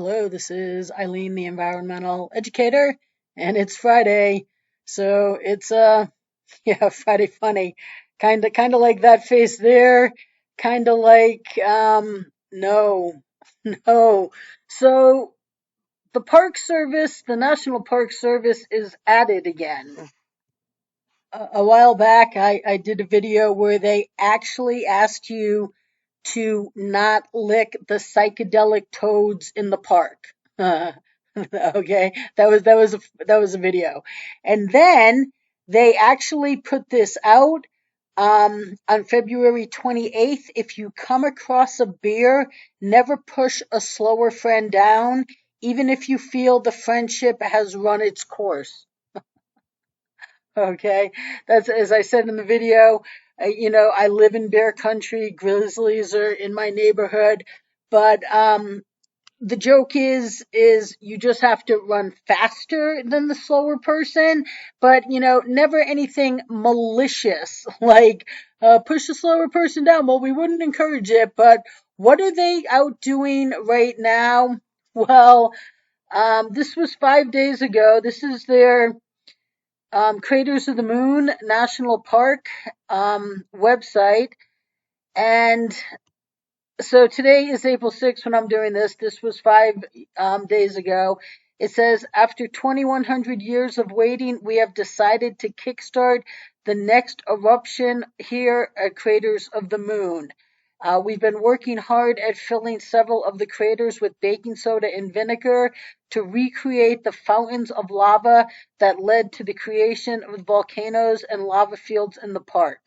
Hello, this is Eileen, the environmental educator, and it's Friday. So it's yeah, Friday funny. Kind of like that face there, kind of like no. No. So the Park Service, the National Park Service is at it again. A while back I did a video where they actually asked you to not lick the psychedelic toads in the park. Okay, that was a video, and then they actually put this out on February 28th. If you come across a bear, never push a slower friend down, even if you feel the friendship has run its course. Okay, that's as I said in the video. I live in bear country. Grizzlies are in my neighborhood, but the joke is you just have to run faster than the slower person, but never anything malicious like push the slower person down. Well, we wouldn't encourage it, but what are they out doing right now? Well, this was 5 days ago. This is their Craters of the Moon National Park website. And so today is April 6th when I'm doing this. This was 5 days ago. It says, after 2,100 years of waiting, we have decided to kickstart the next eruption here at Craters of the Moon. We've been working hard at filling several of the craters with baking soda and vinegar to recreate the fountains of lava that led to the creation of volcanoes and lava fields in the park.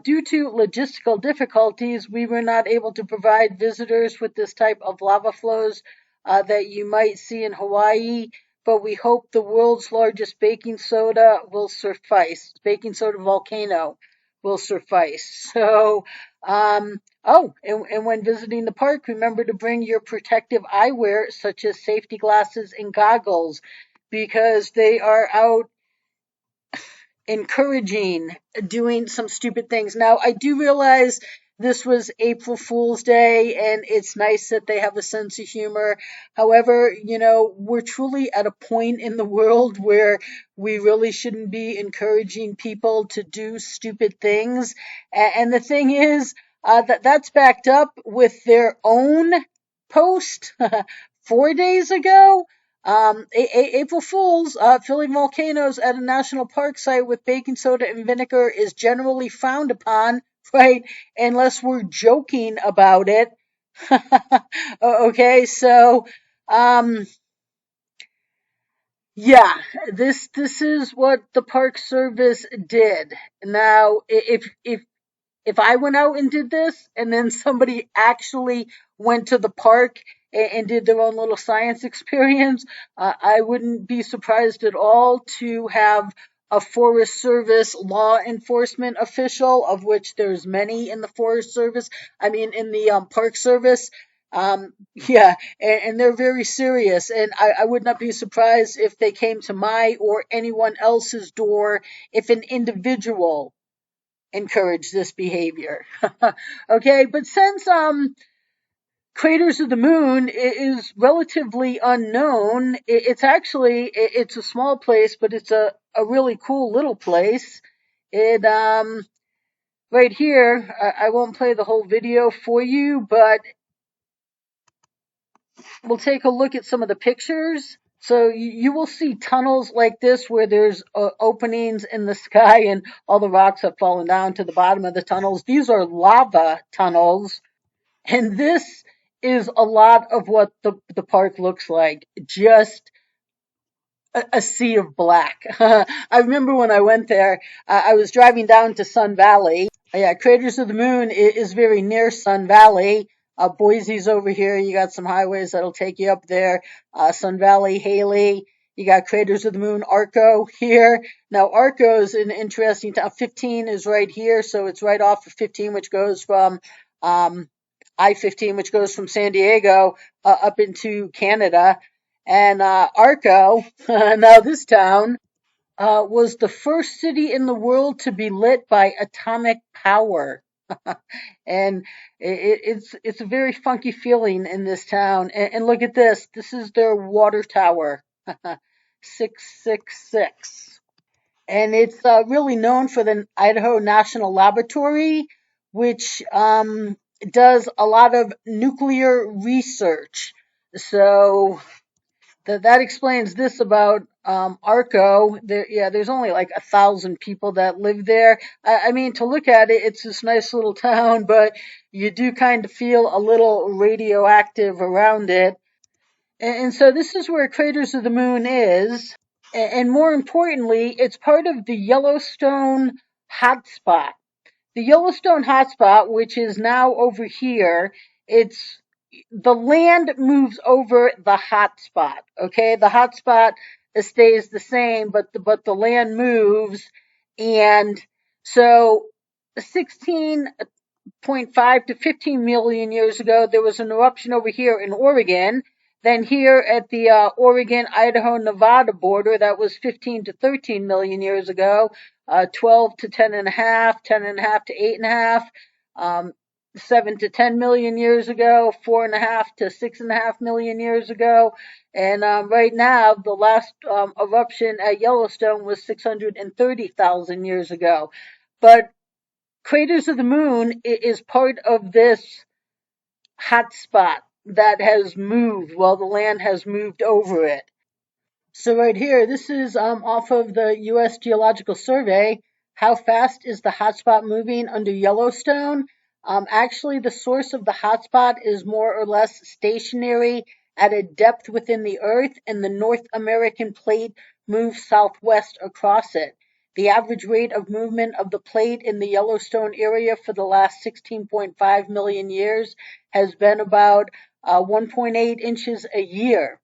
Due to logistical difficulties, we were not able to provide visitors with this type of lava flows that you might see in Hawaii, but we hope the world's largest baking soda will suffice. Baking soda volcano will suffice. So, and when visiting the park, remember to bring your protective eyewear, such as safety glasses and goggles, because they are out encouraging doing some stupid things. Now, I do realize this was April Fool's Day, and it's nice that they have a sense of humor. However, we're truly at a point in the world where we really shouldn't be encouraging people to do stupid things. And the thing is, that's backed up with their own post 4 days ago. April Fools, filling volcanoes at a national park site with baking soda and vinegar is generally frowned upon, right? Unless we're joking about it. Okay, so, um, yeah, this is what the Park Service did. Now, if I went out and did this, and then somebody actually went to the park and did their own little science experience, I wouldn't be surprised at all to have a Forest Service law enforcement official, of which there's many in the Forest Service. I mean, in the Park Service. Yeah, and they're very serious. And I would not be surprised if they came to my or anyone else's door if an individual encourage this behavior. Okay, but since Craters of the Moon is relatively unknown, it's a small place, but it's a really cool little place. It right here, I won't play the whole video for you, but we'll take a look at some of the pictures. So you will see tunnels like this where there's openings in the sky and all the rocks have fallen down to the bottom of the tunnels. These are lava tunnels, and this is a lot of what the park looks like. Just a sea of black. I remember when I went there, I was driving down to Sun Valley. Yeah, Craters of the Moon is very near Sun Valley. Boise's over here. You got some highways that'll take you up there. Sun Valley, Haley. You got Craters of the Moon, Arco here. Now, Arco is an interesting town. 15 is right here, so it's right off of 15, which goes from I-15, which goes from San Diego up into Canada. And Arco, now this town, was the first city in the world to be lit by atomic power. And it's a very funky feeling in this town. And look at this. This is their water tower, 666. And it's really known for the Idaho National Laboratory, which does a lot of nuclear research. So that explains this about Arco. There's only like 1,000 people that live there. I mean, to look at it, it's this nice little town, but you do kind of feel a little radioactive around it. And so this is where Craters of the Moon is. And more importantly, it's part of the Yellowstone hotspot. The Yellowstone hotspot, which is now over here, it's the land moves over the hotspot. Okay, the hotspot stays the same, but the land moves, and so 16.5 to 15 million years ago, there was an eruption over here in Oregon. Then here at the Oregon, Idaho, Nevada border, that was 15 to 13 million years ago. 12 to 10 and a half, 10 and a half to 8 and a half, 7 to 10 million years ago, 4.5 to 6.5 million years ago. And right now, the last eruption at Yellowstone was 630,000 years ago. But Craters of the Moon is part of this hotspot that has moved while the land has moved over it. So right here, this is off of the U.S. Geological Survey. How fast is the hotspot moving under Yellowstone? Actually, the source of the hotspot is more or less stationary at a depth within the Earth, and the North American plate moves southwest across it. The average rate of movement of the plate in the Yellowstone area for the last 16.5 million years has been about 1.8 inches a year.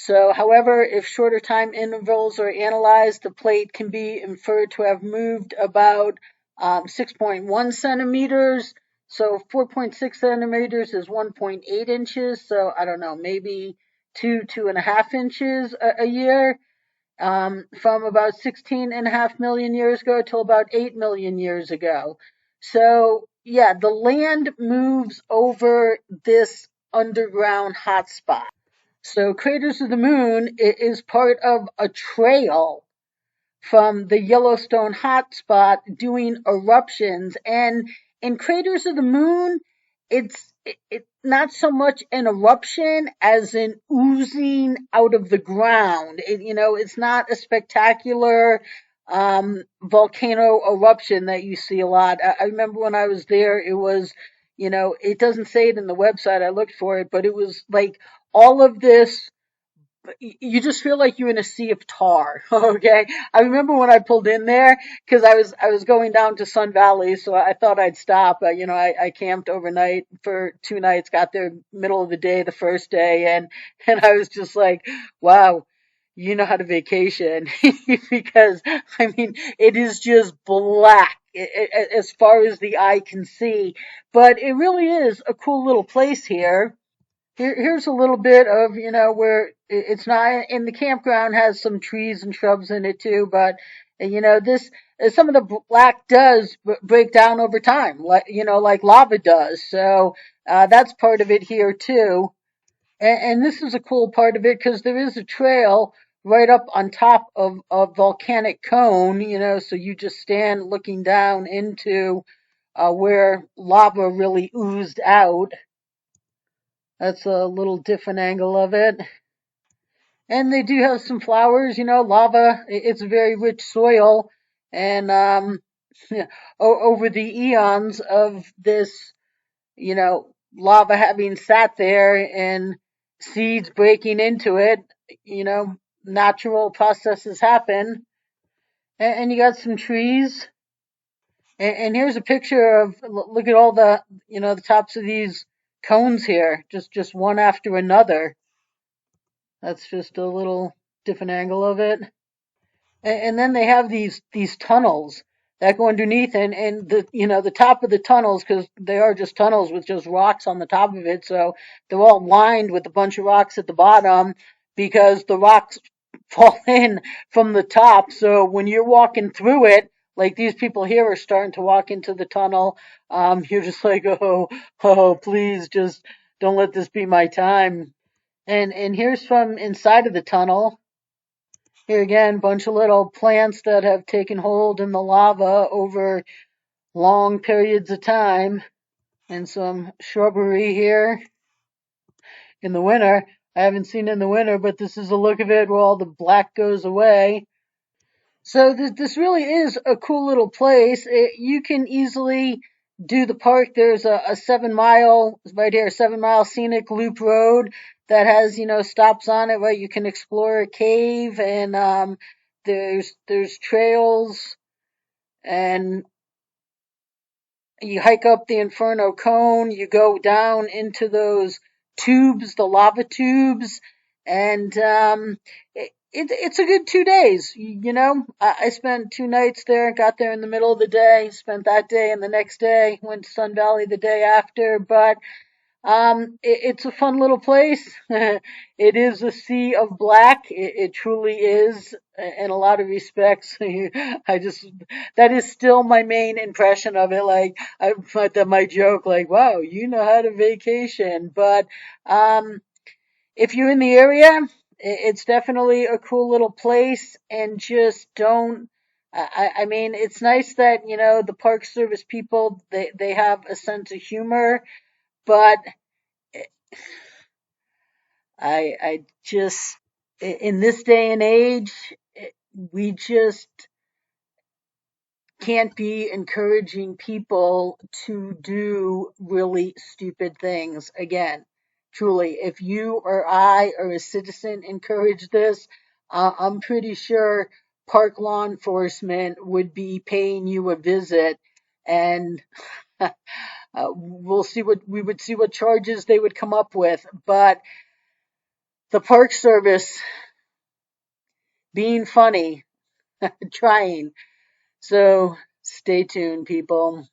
So, however, if shorter time intervals are analyzed, the plate can be inferred to have moved about 6.1 centimeters. So 4.6 centimeters is 1.8 inches. So I don't know, maybe 2.5 inches a year. From about 16.5 million years ago till about 8 million years ago. So, yeah, the land moves over this underground hotspot. So Craters of the Moon is part of a trail from the Yellowstone hotspot doing eruptions. And in Craters of the Moon, it's not so much an eruption as an oozing out of the ground. It's not a spectacular volcano eruption that you see a lot. I remember when I was there, it was, it doesn't say it in the website. I looked for it, but it was like all of this, you just feel like you're in a sea of tar. Okay, I remember when I pulled in there because I was going down to Sun Valley, so I thought I'd stop. I camped overnight for 2 nights, got there middle of the day the first day, and I was just like, wow, you know how to vacation. Because I mean it is just black as far as the eye can see, but it really is a cool little place here. Here's a little bit of, where it's not, and the campground has some trees and shrubs in it too, but, this, some of the black does break down over time, like lava does. So, that's part of it here too. And this is a cool part of it because there is a trail right up on top of a volcanic cone, so you just stand looking down into, where lava really oozed out. That's a little different angle of it. And they do have some flowers, lava. It's a very rich soil. And over the eons of this, lava having sat there and seeds breaking into it, natural processes happen. And you got some trees. And here's a picture of, look at all the tops of these cones here, just one after another. That's just a little different angle of it. And then they have these tunnels that go underneath, and the top of the tunnels, because they are just tunnels with just rocks on the top of it, so they're all lined with a bunch of rocks at the bottom because the rocks fall in from the top. So when you're walking through it, Like these people here are starting to walk into the tunnel. You're just like, oh, please, just don't let this be my time. And here's from inside of the tunnel. Here again, bunch of little plants that have taken hold in the lava over long periods of time, and some shrubbery here in the winter. I haven't seen in the winter, but this is a look of it where all the black goes away. So this really is a cool little place. You can easily do the park. There's a 7 mile right here, 7 mile scenic loop road that has stops on it where you can explore a cave, and there's trails, and you hike up the Inferno Cone, you go down into those tubes, the lava tubes, and it's a good 2 days. I spent 2 nights there, got there in the middle of the day, spent that day and the next day, went to Sun Valley the day after, but it's a fun little place. It is a sea of black. It truly is, in a lot of respects. I just that is still my main impression of it. Like I that my joke, like, wow, you know how to vacation. But if you're in the area, it's definitely a cool little place, and just don't. I mean, it's nice that the Park Service people they have a sense of humor, but I just, in this day and age, we just can't be encouraging people to do really stupid things again. Truly, if you or I or a citizen encourage this, I'm pretty sure park law enforcement would be paying you a visit, and we would see what charges they would come up with. But the Park Service being funny, trying. So stay tuned, people.